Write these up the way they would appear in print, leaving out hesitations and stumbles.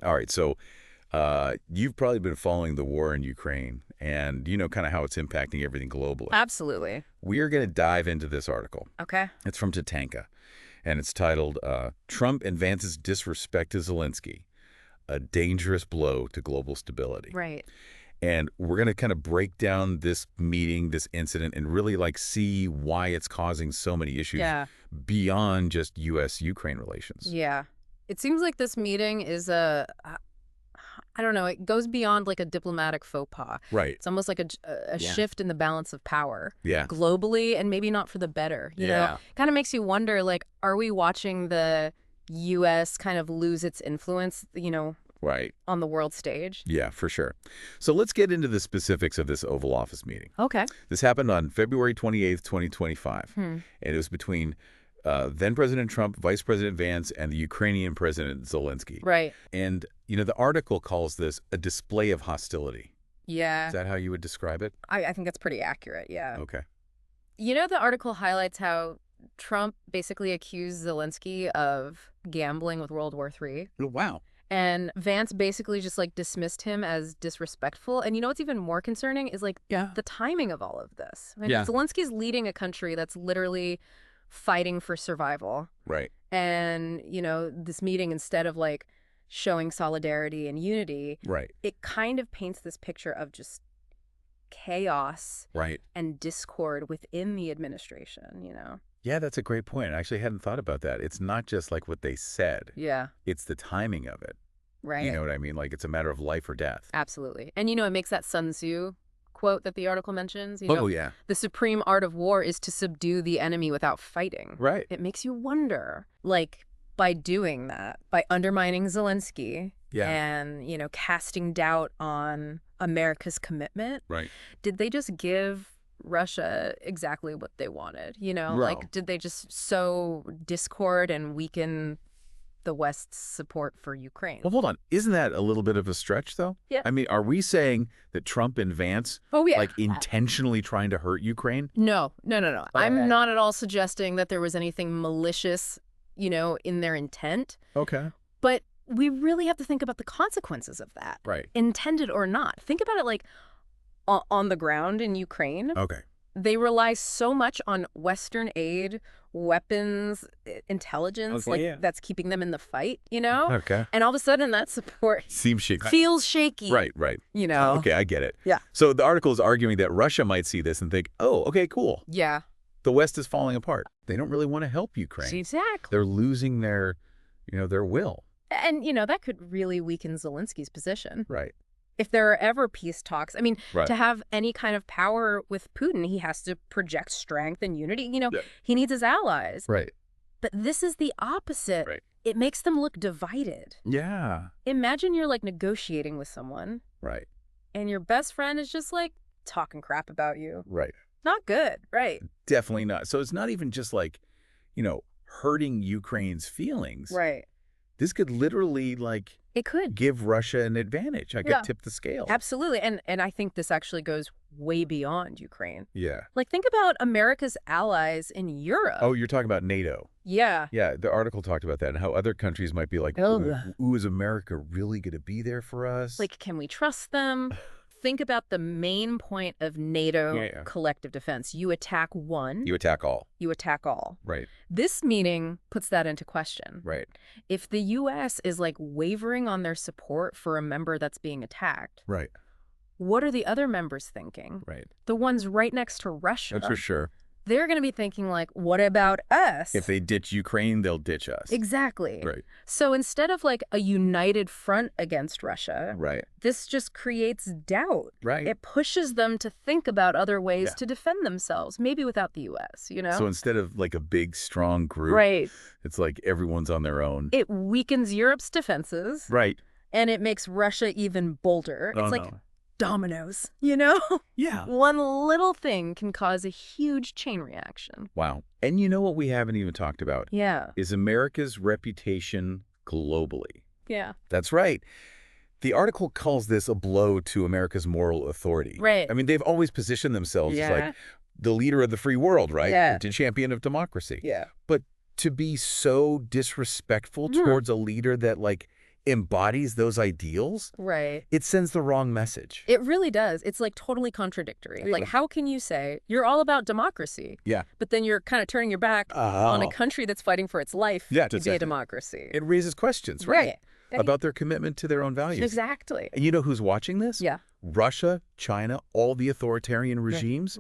All right, so you've probably been following the war in Ukraine, and you know kind of how it's impacting everything globally. Absolutely. We are going to dive into this article. Okay. It's from TATANKA, and it's titled, Trump Advances Disrespect to Zelensky, a Dangerous Blow to Global Stability. Right. And we're going to kind of break down this meeting, this incident, and really see why it's causing so many issues beyond just U.S.-Ukraine relations. Yeah. It seems like this meeting is I don't know, it goes beyond like a diplomatic faux pas. Right. It's almost like a shift in the balance of power. Yeah. Globally, and maybe not for the better. You know, kind of makes you wonder, like, are we watching the U.S. kind of lose its influence, Right. on the world stage? Yeah, for sure. So let's get into the specifics of this Oval Office meeting. Okay. This happened on February 28th, 2025. And it was between then-President Trump, Vice President Vance, and the Ukrainian President Zelensky. Right. And, the article calls this a display of hostility. Yeah. Is that how you would describe it? I think that's pretty accurate, yeah. Okay. The article highlights how Trump basically accused Zelensky of gambling with World War III. Oh, wow. And Vance basically just dismissed him as disrespectful. And what's even more concerning is the timing of all of this. Zelensky's leading a country that's literally fighting for survival. Right. And, this meeting, instead of showing solidarity and unity, right, it kind of paints this picture of just chaos and discord within the administration, Yeah, that's a great point. I actually hadn't thought about that. It's not just what they said. Yeah. It's the timing of it. Right. You know what I mean? It's a matter of life or death. Absolutely. And, it makes that Sun Tzu quote that the article mentions. Oh, yeah. The supreme art of war is to subdue the enemy without fighting. Right. It makes you wonder, by doing that, by undermining Zelensky and, casting doubt on America's commitment, right, did they just give Russia exactly what they wanted? Did they just sow discord and weaken the West's support for Ukraine? Well, hold on. Isn't that a little bit of a stretch, though? Yeah. I mean, are we saying that Trump and Vance intentionally trying to hurt Ukraine? No. Oh, I'm not at all suggesting that there was anything malicious, in their intent. Okay. But we really have to think about the consequences of that. Right. Intended or not. Think about it on the ground in Ukraine. Okay. They rely so much on Western aid, weapons, intelligence, that's keeping them in the fight, Okay. And all of a sudden that support seems shaky. Feels shaky. Right. Okay, I get it. Yeah. So the article is arguing that Russia might see this and think, oh, okay, cool. Yeah. The West is falling apart. They don't really want to help Ukraine. Exactly. They're losing their will. And, that could really weaken Zelensky's position. Right. If there are ever peace talks, I mean, right, to have any kind of power with Putin, he has to project strength and unity. He needs his allies. Right. But this is the opposite. Right. It makes them look divided. Yeah. Imagine you're negotiating with someone. Right. And your best friend is just talking crap about you. Right. Not good. Right. Definitely not. So it's not even just hurting Ukraine's feelings. Right. This could literally it could give Russia an advantage. Tip the scale. Absolutely. And I think this actually goes way beyond Ukraine. Yeah. Think about America's allies in Europe. Oh, you're talking about NATO. Yeah. Yeah, the article talked about that and how other countries might be ooh, is America really going to be there for us? Can we trust them? Think about the main point of NATO collective defense. You attack one. You attack all. You attack all. Right. This meeting puts that into question. Right. If the U.S. is wavering on their support for a member that's being attacked. Right. What are the other members thinking? Right. The ones right next to Russia. That's for sure. They're going to be thinking what about us? If they ditch Ukraine, they'll ditch us. Exactly. Right. So instead of a united front against Russia, right, this just creates doubt. Right. It pushes them to think about other ways to defend themselves, maybe without the U.S., So instead of a big, strong group, right, it's everyone's on their own. It weakens Europe's defenses. Right. And it makes Russia even bolder. Oh, it's no. Dominoes, Yeah. One little thing can cause a huge chain reaction. Wow. And you know what we haven't even talked about? Yeah. Is America's reputation globally. Yeah. That's right. The article calls this a blow to America's moral authority. Right. I mean, they've always positioned themselves as the leader of the free world, right? Yeah. The champion of democracy. Yeah. But to be so disrespectful towards a leader that embodies those ideals, it sends the wrong message. It really does. It's like totally contradictory. Like, how can you say you're all about democracy, but then you're kind of turning your back on a country that's fighting for its life to be a democracy? It raises questions, right? About their commitment to their own values. Exactly. And you know who's watching this? Russia, China, all the authoritarian regimes.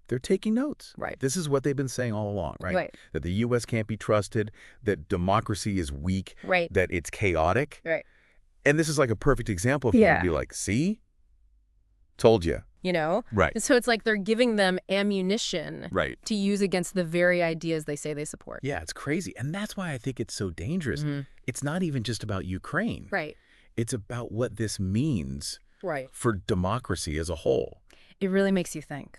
They're taking notes. This is what they've been saying all along, right? That the U.S. can't be trusted, that democracy is weak, that it's chaotic. And this is like a perfect example of you to be like, see? Told you. You know? And so it's like they're giving them ammunition to use against the very ideas they say they support. Yeah, it's crazy. And that's why I think it's so dangerous. It's not even just about Ukraine. It's about what this means for democracy as a whole. It really makes you think.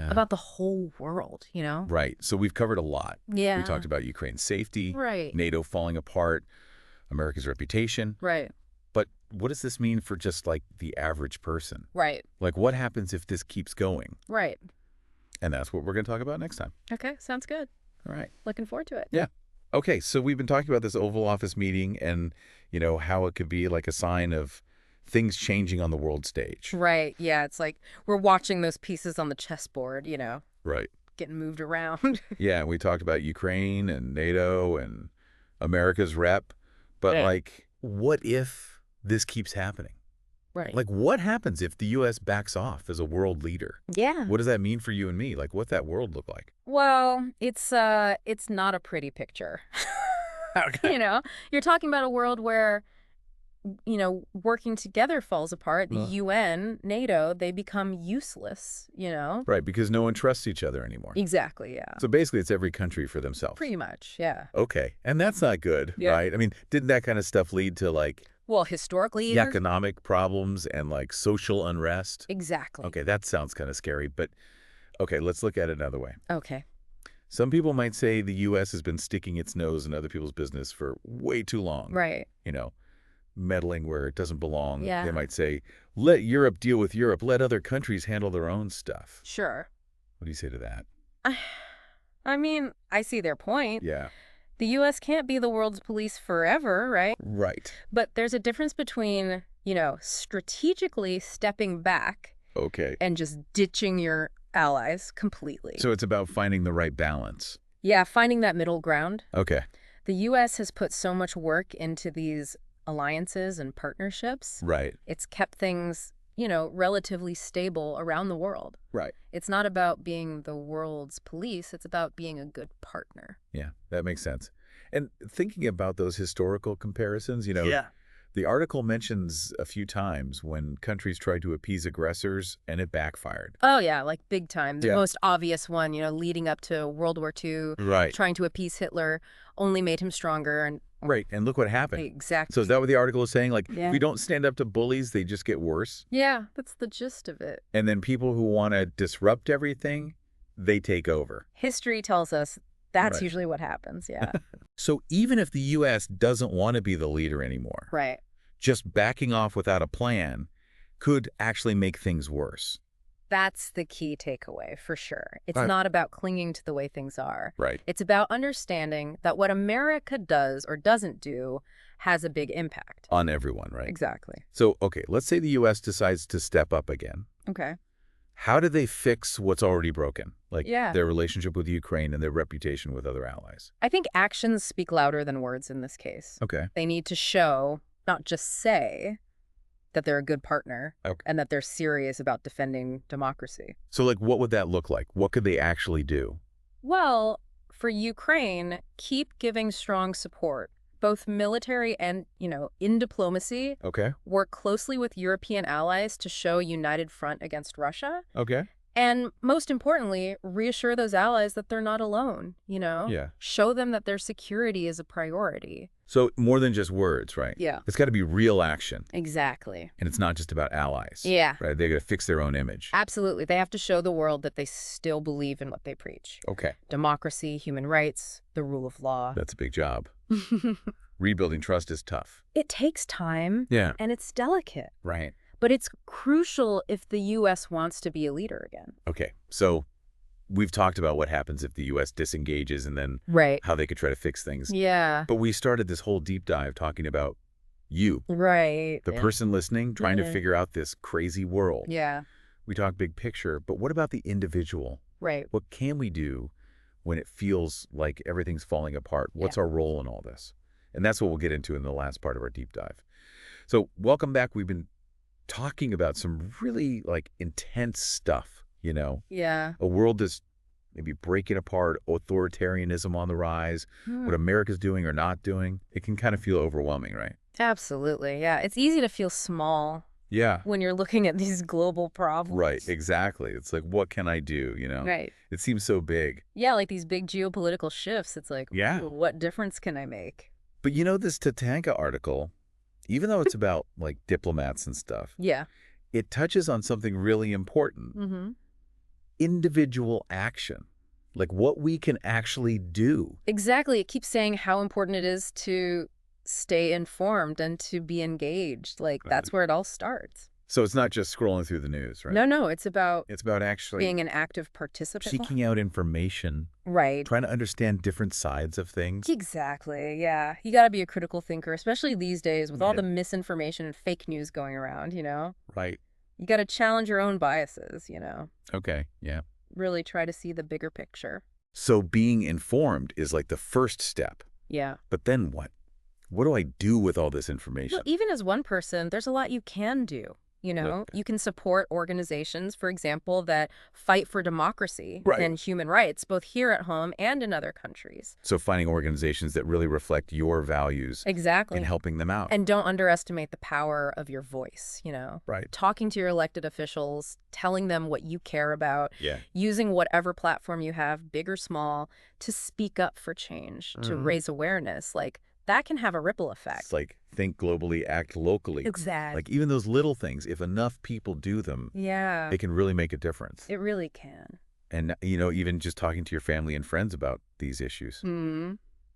About the whole world, you know? So we've covered a lot. We talked about Ukraine's safety, NATO falling apart, America's reputation. But what does this mean for just like the average person? Like what happens if this keeps going? And that's what we're going to talk about next time. Okay, sounds good. All right. Looking forward to it. Yeah. Okay, so we've been talking about this Oval Office meeting and, you know, how it could be like a sign of things changing on the world stage. Yeah, it's like we're watching those pieces on the chessboard, you know. Getting moved around. Yeah, we talked about Ukraine and NATO and America's rep. But like, what if this keeps happening? Like, what happens if the U.S. backs off as a world leader? What does that mean for you and me? Like, what's that world look like? Well, it's not a pretty picture. You know, you're talking about a world where, you know, working together falls apart. The UN, NATO, they become useless, you know? Because no one trusts each other anymore. Exactly, yeah. So basically it's every country for themselves. Pretty much, yeah. Okay. And that's not good, right? I mean, didn't that kind of stuff lead to like... Well, historically... economic problems and like social unrest? Exactly. Okay, that sounds kind of scary. But, okay, let's look at it another way. Okay. Some people might say the U.S. has been sticking its nose in other people's business for way too long. You know, meddling where it doesn't belong. They might say, let Europe deal with Europe. Let other countries handle their own stuff. Sure. What do you say to that? I mean, I see their point. Yeah. The U.S. can't be the world's police forever, right? But there's a difference between, you know, strategically stepping back and just ditching your allies completely. So it's about finding the right balance. Yeah, finding that middle ground. Okay. The U.S. has put so much work into these alliances and partnerships. It's kept things, you know, relatively stable around the world. It's not about being the world's police. It's about being a good partner. Yeah, that makes sense. And thinking about those historical comparisons, you know, the article mentions a few times when countries tried to appease aggressors and it backfired. Oh, yeah, like big time. The most obvious one, you know, leading up to World War II, trying to appease Hitler only made him stronger. And and look what happened. Exactly. So is that what the article is saying? Like, if we don't stand up to bullies, they just get worse? Yeah, that's the gist of it. And then people who want to disrupt everything, they take over. History tells us that's usually what happens, So even if the U.S. doesn't want to be the leader anymore, just backing off without a plan could actually make things worse. That's the key takeaway, for sure. It's not about clinging to the way things are. It's about understanding that what America does or doesn't do has a big impact. On everyone, right? Exactly. So, okay, let's say the U.S. decides to step up again. Okay. How do they fix what's already broken? Like their relationship with Ukraine and their reputation with other allies? I think actions speak louder than words in this case. Okay. They need to show, not just say, that they're a good partner and that they're serious about defending democracy. So, like, what would that look like? What could they actually do? Well, for Ukraine, keep giving strong support, both military and, you know, in diplomacy. Work closely with European allies to show a united front against Russia. And most importantly, reassure those allies that they're not alone, you know? Show them that their security is a priority. So more than just words, right? It's got to be real action. Exactly. And it's not just about allies. Right? They got to fix their own image. Absolutely. They have to show the world that they still believe in what they preach. Democracy, human rights, the rule of law. That's a big job. Rebuilding trust is tough. It takes time. And it's delicate. Right. But it's crucial if the U.S. wants to be a leader again. Okay. So we've talked about what happens if the U.S. disengages and then how they could try to fix things. But we started this whole deep dive talking about You. Right. The person listening, trying to figure out this crazy world. Yeah. We talk big picture, but what about the individual? Right. What can we do when it feels like everything's falling apart? What's our role in all this? And that's what we'll get into in the last part of our deep dive. So welcome back. We've been talking about some really intense stuff, you know? Yeah. A world that's maybe breaking apart, authoritarianism on the rise, what America's doing or not doing. It can kind of feel overwhelming, right? Absolutely, yeah. It's easy to feel small when you're looking at these global problems. Right, exactly. It's like, what can I do, you know? Right. It seems so big. Yeah, like these big geopolitical shifts. It's like, what difference can I make? But you know, this TATANKA article, even though it's about diplomats and stuff, it touches on something really important. Individual action, like what we can actually do. Exactly. It keeps saying how important it is to stay informed and to be engaged. Like that's where it all starts. So it's not just scrolling through the news, right? No, it's about actually being an active participant. Seeking out information. Right. Trying to understand different sides of things. Exactly, yeah. You got to be a critical thinker, especially these days with all the misinformation and fake news going around, you know? Right. You got to challenge your own biases, you know? Okay, yeah. Really try to see the bigger picture. So being informed is like the first step. Yeah. But then what? What do I do with all this information? Well, even as one person, there's a lot you can do. You know, you can support organizations, for example, that fight for democracy and human rights, both here at home and in other countries. So finding organizations that really reflect your values. Exactly. And helping them out. And don't underestimate the power of your voice, you know. Right. Talking to your elected officials, telling them what you care about, using whatever platform you have, big or small, to speak up for change, to raise awareness. Like, that can have a ripple effect. It's like think globally, act locally. Exactly. Like even those little things, if enough people do them, it can really make a difference. It really can. And, you know, even just talking to your family and friends about these issues.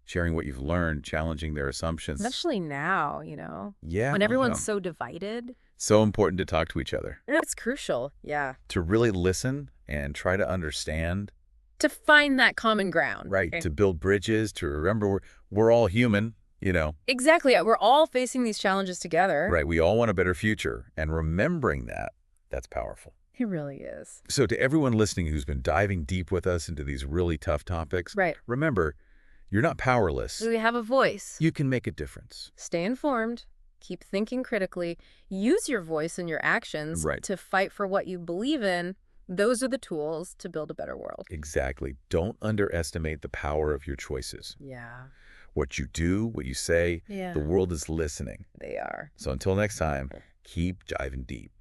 Sharing what you've learned, challenging their assumptions. Especially now, you know. Yeah. When everyone's so divided. So important to talk to each other. It's crucial, yeah. To really listen and try to understand. To find that common ground. Right. To build bridges, to remember we're all human. You know. Exactly. We're all facing these challenges together. Right. We all want a better future. And remembering that, that's powerful. It really is. So to everyone listening who's been diving deep with us into these really tough topics, remember, you're not powerless. We have a voice. You can make a difference. Stay informed. Keep thinking critically. Use your voice and your actions to fight for what you believe in. Those are the tools to build a better world. Exactly. Don't underestimate the power of your choices. Yeah. What you do, what you say, the world is listening. They are. So until next time, keep diving deep.